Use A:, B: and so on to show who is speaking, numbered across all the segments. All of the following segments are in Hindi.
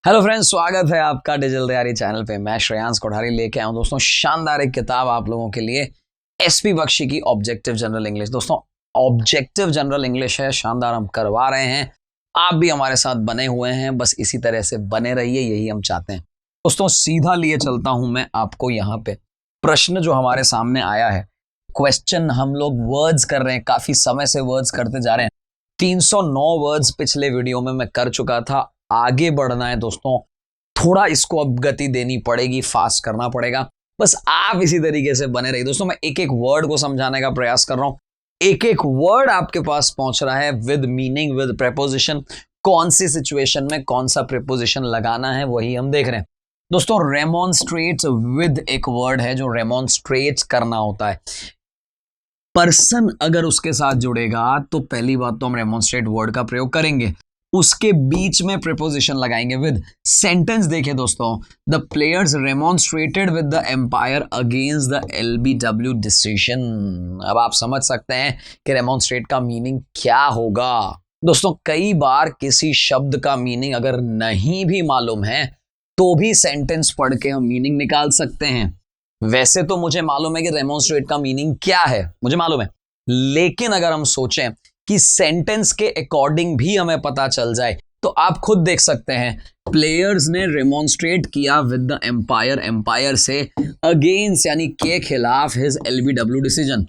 A: हेलो फ्रेंड्स, स्वागत है आपका डिजिटल तैयारी चैनल पे। मैं श्रेयांश कोठारी लेके आया हूं दोस्तों शानदार एक किताब आप लोगों के लिए, एसपी बख्शी की ऑब्जेक्टिव जनरल इंग्लिश। दोस्तों ऑब्जेक्टिव जनरल इंग्लिश है, शानदार हम करवा रहे हैं। आप भी हमारे साथ बने हुए हैं, बस इसी तरह से बने रहिए, यही हम चाहते हैं। दोस्तों सीधा लिए चलता हूं मैं आपको यहाँ पे प्रश्न जो हमारे सामने आया है। क्वेश्चन हम लोग वर्ड्स कर रहे हैं, काफी समय से वर्ड्स करते जा रहे हैं। 309 वर्ड्स पिछले वीडियो में मैं कर चुका था। आगे बढ़ना है दोस्तों, थोड़ा इसको अब गति देनी पड़ेगी, फास्ट करना पड़ेगा। बस आप इसी तरीके से बने रहिए दोस्तों। मैं एक एक वर्ड को समझाने का प्रयास कर रहा हूं। एक एक वर्ड आपके पास पहुंच रहा है विद मीनिंग, विद प्रेपोजिशन। कौन सी सिचुएशन में कौन सा प्रेपोजिशन लगाना है वही हम देख रहे हैं दोस्तों। रेमोन्स्ट्रेट विद एक वर्ड है जो रेमोन्स्ट्रेट करना होता है। पर्सन अगर उसके साथ जुड़ेगा तो पहली बात तो हम रेमोन्स्ट्रेट वर्ड का प्रयोग करेंगे, उसके बीच में प्रीपोजिशन लगाएंगे विद। सेंटेंस देखें दोस्तों, the players remonstrated with the umpire against the LBW decision. अब आप समझ सकते हैं कि रेमोन्स्ट्रेट का मीनिंग क्या होगा। दोस्तों कई बार किसी शब्द का मीनिंग अगर नहीं भी मालूम है तो भी सेंटेंस पढ़ के हम मीनिंग निकाल सकते हैं। वैसे तो मुझे मालूम है कि रेमोन्स्ट्रेट का मीनिंग क्या है, मुझे मालूम है, लेकिन अगर हम सोचें कि सेंटेंस के अकॉर्डिंग भी हमें पता चल जाए तो आप खुद देख सकते हैं। प्लेयर्स ने रेमोन्स्ट्रेट किया विद द एम्पायर, एम्पायर से अगेंस्ट यानी के खिलाफ हिज एलबीडब्ल्यू डिसीजन।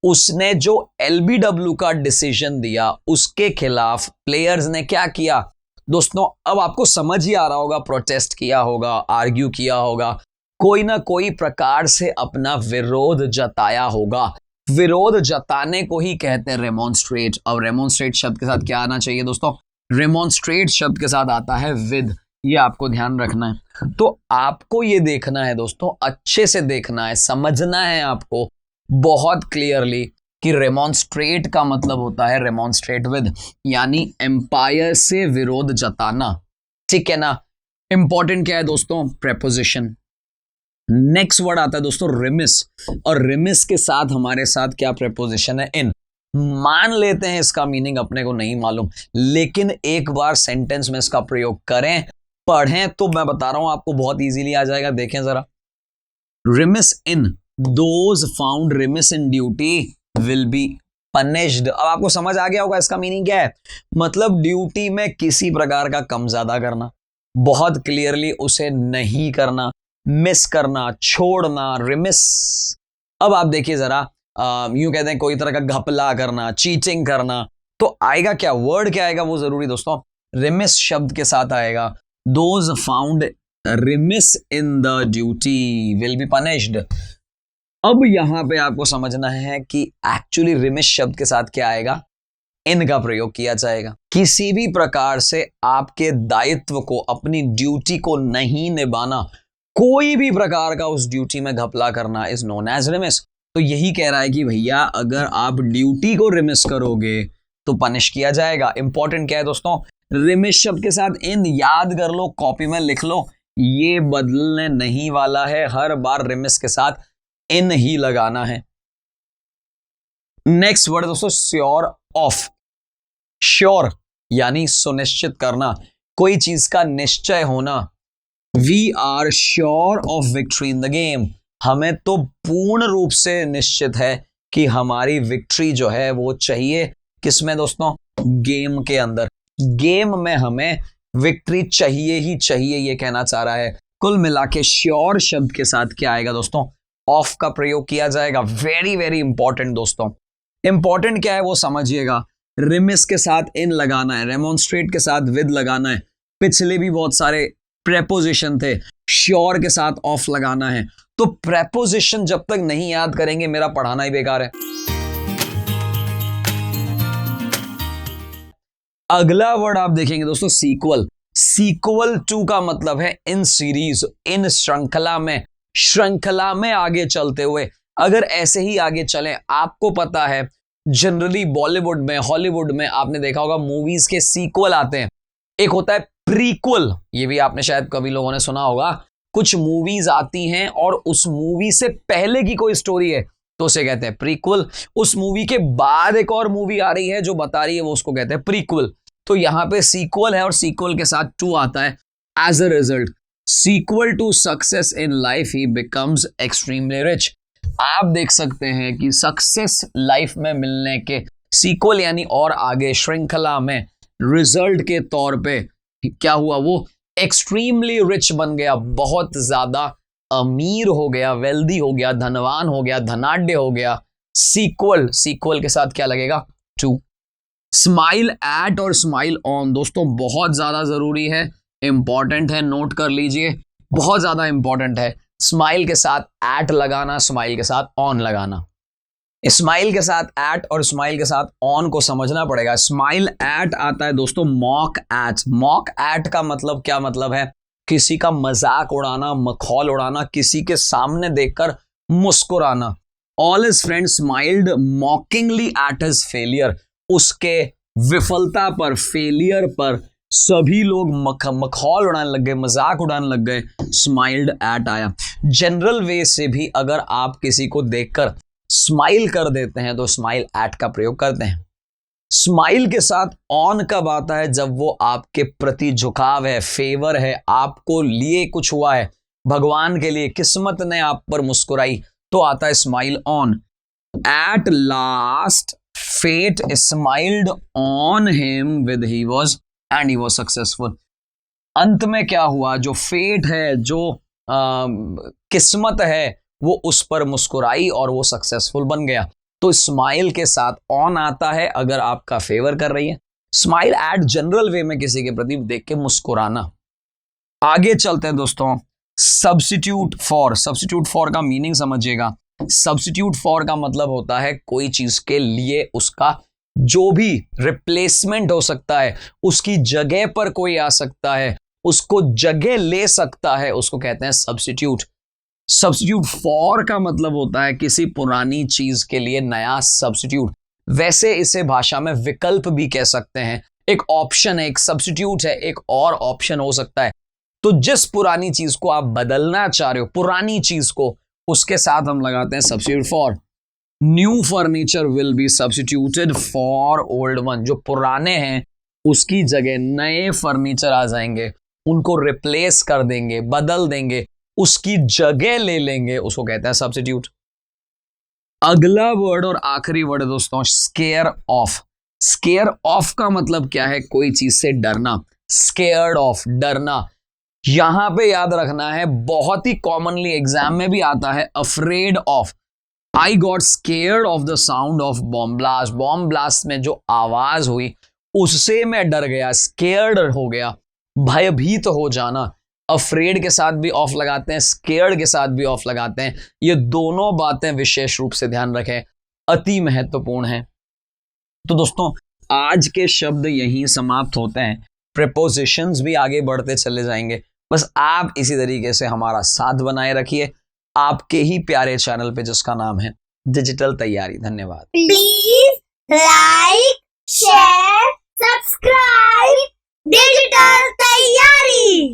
A: उसने जो एलबीडब्ल्यू का डिसीजन दिया उसके खिलाफ प्लेयर्स ने क्या किया दोस्तों। अब आपको समझ ही आ रहा होगा, प्रोटेस्ट किया होगा, आर्ग्यू किया होगा, कोई ना कोई प्रकार से अपना विरोध जताया होगा। विरोध जताने को ही कहते हैं रेमोन्स्ट्रेट। अब रेमोन्स्ट्रेट शब्द के साथ क्या आना चाहिए दोस्तों? रेमोन्स्ट्रेट शब्द के साथ आता है विद। ये आपको ध्यान रखना है। तो आपको ये देखना है दोस्तों, अच्छे से देखना है, समझना है आपको बहुत क्लियरली कि रेमोन्स्ट्रेट का मतलब होता है रेमोन्स्ट्रेट विद, यानी एम्पायर से विरोध जताना। ठीक है ना? इंपॉर्टेंट क्या है दोस्तों? प्रेपोजिशन। नेक्स्ट वर्ड आता है दोस्तों रिमिस, और रिमिस के साथ हमारे साथ क्या प्रेपोजिशन है? इन। मान लेते हैं इसका मीनिंग अपने को नहीं मालूम, लेकिन एक बार सेंटेंस में इसका प्रयोग करें, पढ़ें, तो मैं बता रहा हूं आपको बहुत इजीली आ जाएगा। देखें जरा, remiss in, those found remiss in duty will be punished. अब आपको समझ आ गया होगा इसका मीनिंग क्या है। मतलब ड्यूटी में किसी प्रकार का कम ज्यादा करना, बहुत क्लियरली उसे नहीं करना, मिस करना, छोड़ना, रिमिस। अब आप देखिए जरा, यूं कहते हैं कोई तरह का घपला करना, चीटिंग करना, तो आएगा क्या? वर्ड क्या आएगा वो जरूरी दोस्तों, रिमिस शब्द के साथ आएगा। Those found remiss in the duty will be punished. अब यहां पे आपको समझना है कि एक्चुअली रिमिस शब्द के साथ क्या आएगा? इन का प्रयोग किया जाएगा। किसी भी प्रकार से आपके दायित्व को, अपनी ड्यूटी को नहीं निभाना, कोई भी प्रकार का उस ड्यूटी में घपला करना इज नोन एज रिमिस। तो यही कह रहा है कि भैया अगर आप ड्यूटी को रिमिस करोगे तो पनिश किया जाएगा। इंपॉर्टेंट क्या है दोस्तों? रिमिस शब्द के साथ इन याद कर लो, कॉपी में लिख लो, ये बदलने नहीं वाला है। हर बार रिमिस के साथ इन ही लगाना है। नेक्स्ट वर्ड दोस्तों श्योर ऑफ। श्योर यानी सुनिश्चित करना, कोई चीज का निश्चय होना। We are sure of victory in the game. हमें तो पूर्ण रूप से निश्चित है कि हमारी विक्ट्री जो है वो चाहिए। किसमें दोस्तों? गेम के अंदर। गेम में हमें विक्ट्री चाहिए ही चाहिए, ये कहना चाह रहा है। कुल मिला के श्योर शब्द के साथ क्या आएगा दोस्तों? ऑफ का प्रयोग किया जाएगा। वेरी वेरी इंपॉर्टेंट दोस्तों। इंपॉर्टेंट क्या है वो समझिएगा। रिमिस के साथ इन लगाना है, रेमोन्स्ट्रेट के साथ विद लगाना है। पिछले भी बहुत सारे प्रेपोजिशन थे, श्योर के साथ ऑफ लगाना है। तो प्रेपोजिशन जब तक नहीं याद करेंगे मेरा पढ़ाना ही बेकार है। अगला वर्ड आप देखेंगे दोस्तों सीक्वल। सीक्वल टू का मतलब है इन सीरीज, इन श्रृंखला में, श्रृंखला में आगे चलते हुए। अगर ऐसे ही आगे चलें, आपको पता है जनरली बॉलीवुड में, हॉलीवुड में आपने देखा होगा मूवीज के सीक्वल आते हैं। एक होता है प्रीक्वल, ये भी आपने शायद कभी लोगों ने सुना होगा। कुछ मूवीज आती हैं और उस मूवी से पहले की कोई स्टोरी है तो उसे कहते हैं प्रीक्वल। उस मूवी के बाद एक और मूवी आ रही है जो बता रही है, वो उसको कहते हैं प्रीक्वल। तो यहां पे सीक्वल है और सीक्वल के साथ टू आता है। As a result sequel to success in life he becomes extremely rich. आप देख सकते हैं कि सक्सेस लाइफ में मिलने के सीक्वल यानी और आगे श्रृंखला में रिजल्ट के तौर पे क्या हुआ, वो एक्सट्रीमली रिच बन गया, बहुत ज्यादा अमीर हो गया, वेल्दी हो गया, धनवान हो गया, धनाढ्य हो गया। सीक्वल के साथ क्या लगेगा, टू। स्माइल एट और स्माइल ऑन दोस्तों बहुत ज्यादा जरूरी है, इंपॉर्टेंट है, नोट कर लीजिए, बहुत ज्यादा इंपॉर्टेंट है। स्माइल के साथ एट लगाना, स्माइल के साथ ऑन लगाना। स्माइल के साथ एट और स्माइल के साथ ऑन को समझना पड़ेगा। स्माइल एट आता है दोस्तों मॉक एट। मॉक एट का मतलब क्या मतलब है, किसी का मजाक उड़ाना, मखौल उड़ाना, किसी के सामने देखकर मुस्कुराना। All his friends smiled mockingly at his failure. उसके विफलता पर, फेलियर पर सभी लोग मखौल उड़ाने लग गए, मजाक उड़ाने लग गए। स्माइल्ड एट आया। जनरल वे से भी अगर आप किसी को देखकर स्माइल कर देते हैं तो स्माइल एट का प्रयोग करते हैं। स्माइल के साथ ऑन कब आता है, जब वो आपके प्रति झुकाव है, फेवर है, आपको लिए कुछ हुआ है, भगवान के लिए किस्मत ने आप पर मुस्कुराई, तो आता है smile on. At last fate smiled on him with he was and he was successful. अंत में क्या हुआ, जो फेट है, जो किस्मत है, वो उस पर मुस्कुराई और वो सक्सेसफुल बन गया। तो स्माइल के साथ ऑन आता है अगर आपका फेवर कर रही है। स्माइल एट जनरल वे में किसी के प्रति देख के मुस्कुराना। आगे चलते हैं दोस्तों, सब्स्टिट्यूट फॉर। सब्स्टिट्यूट फॉर का मीनिंग समझिएगा। सब्स्टिट्यूट फॉर का मतलब होता है कोई चीज के लिए उसका जो भी रिप्लेसमेंट हो सकता है, उसकी जगह पर कोई आ सकता है, उसको जगह ले सकता है, उसको कहते हैं सब्स्टिट्यूट। सब्स्टिट्यूट फॉर का मतलब होता है किसी पुरानी चीज के लिए नया सब्स्टिट्यूट। वैसे इसे भाषा में विकल्प भी कह सकते हैं, एक ऑप्शन है, एक सब्स्टिट्यूट है, एक और ऑप्शन हो सकता है। तो जिस पुरानी चीज को आप बदलना चाह रहे हो, पुरानी चीज को, उसके साथ हम लगाते हैं substitute for. New furniture will be substituted for old one. जो पुराने हैं उसकी जगह नए फर्नीचर आ जाएंगे, उनको रिप्लेस कर देंगे, बदल देंगे, उसकी जगह ले लेंगे, उसको कहते हैं सब्स्टिट्यूट। अगला वर्ड और आखिरी वर्ड है दोस्तों स्केयर ऑफ। स्केयर ऑफ का मतलब क्या है, कोई चीज से डरना। स्केयर्ड ऑफ, डरना। यहां पे याद रखना है, बहुत ही कॉमनली एग्जाम में भी आता है, afraid of. I got scared of the sound of bomb blast. Bomb blast में जो आवाज हुई उससे मैं डर गया, स्केयर्ड हो गया, भयभीत हो जाना। अफ्रेड के साथ भी ऑफ लगाते हैं, स्केयर्ड के साथ भी ऑफ लगाते हैं। ये दोनों बातें विशेष रूप से ध्यान रखें, अति महत्वपूर्ण है। तो दोस्तों आज के शब्द यहीं समाप्त होते हैं, प्रीपोजिशंस भी आगे बढ़ते चले जाएंगे। बस आप इसी तरीके से हमारा साथ बनाए रखिए आपके ही प्यारे चैनल पे जिसका नाम है डिजिटल तैयारी। धन्यवाद।
B: Please like, share, subscribe digital तैयारी।